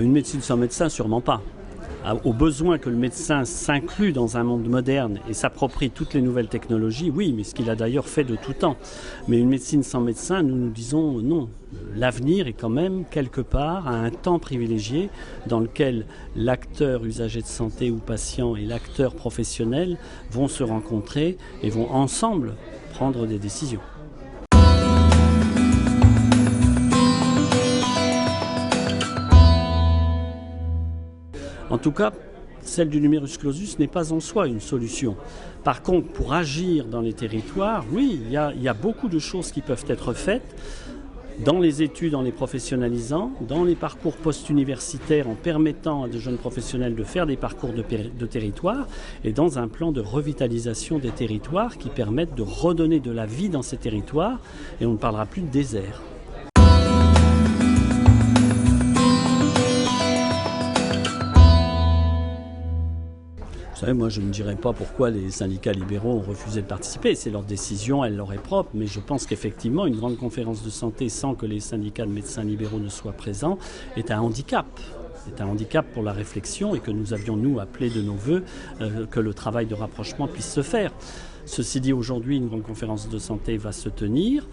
Une médecine sans médecin, sûrement pas. Au besoin que le médecin s'inclue dans un monde moderne et s'approprie toutes les nouvelles technologies, oui, mais ce qu'il a d'ailleurs fait de tout temps. Mais une médecine sans médecin, nous disons non. L'avenir est quand même quelque part à un temps privilégié dans lequel l'acteur usager de santé ou patient et l'acteur professionnel vont se rencontrer et vont ensemble prendre des décisions. En tout cas, celle du numerus clausus n'est pas en soi une solution. Par contre, pour agir dans les territoires, oui, il y a beaucoup de choses qui peuvent être faites dans les études en les professionnalisant, dans les parcours post-universitaires en permettant à de jeunes professionnels de faire des parcours de territoire et dans un plan de revitalisation des territoires qui permettent de redonner de la vie dans ces territoires et on ne parlera plus de désert. Vous savez, moi je ne dirais pas pourquoi les syndicats libéraux ont refusé de participer, c'est leur décision, elle leur est propre, mais je pense qu'effectivement une grande conférence de santé sans que les syndicats de médecins libéraux ne soient présents est un handicap. C'est un handicap pour la réflexion et que nous avions, nous, appelé de nos voeux que le travail de rapprochement puisse se faire. Ceci dit, aujourd'hui, une grande conférence de santé va se tenir.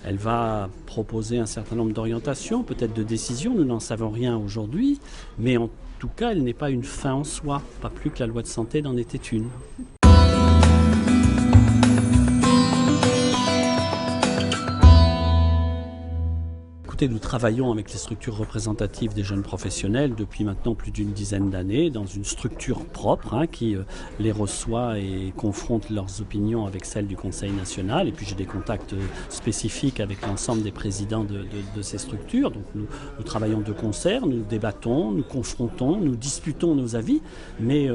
Elle va proposer un certain nombre d'orientations, peut-être de décisions, nous n'en savons rien aujourd'hui, mais en tout cas, elle n'est pas une fin en soi, pas plus que la loi de santé n'en était une. Écoutez, nous travaillons avec les structures représentatives des jeunes professionnels depuis maintenant plus d'une dizaine d'années dans une structure propre qui les reçoit et confronte leurs opinions avec celles du Conseil national. Et puis j'ai des contacts spécifiques avec l'ensemble des présidents de ces structures. Donc nous travaillons de concert, nous débattons, nous confrontons, nous disputons nos avis, mais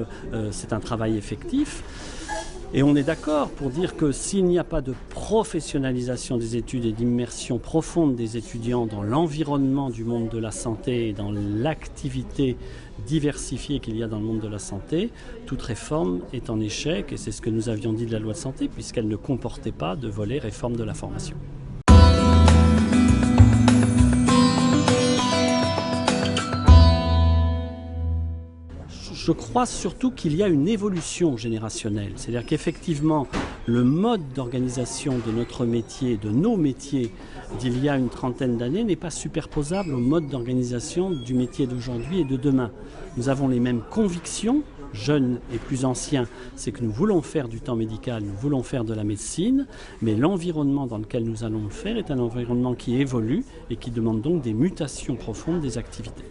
c'est un travail effectif. Et on est d'accord pour dire que s'il n'y a pas de professionnalisation des études et d'immersion profonde des étudiants dans l'environnement du monde de la santé et dans l'activité diversifiée qu'il y a dans le monde de la santé, toute réforme est en échec et c'est ce que nous avions dit de la loi de santé puisqu'elle ne comportait pas de volet réforme de la formation. Je crois surtout qu'il y a une évolution générationnelle. C'est-à-dire qu'effectivement, le mode d'organisation de notre métier, de nos métiers d'il y a une trentaine d'années n'est pas superposable au mode d'organisation du métier d'aujourd'hui et de demain. Nous avons les mêmes convictions, jeunes et plus anciens, c'est que nous voulons faire du temps médical, nous voulons faire de la médecine, mais l'environnement dans lequel nous allons le faire est un environnement qui évolue et qui demande donc des mutations profondes des activités.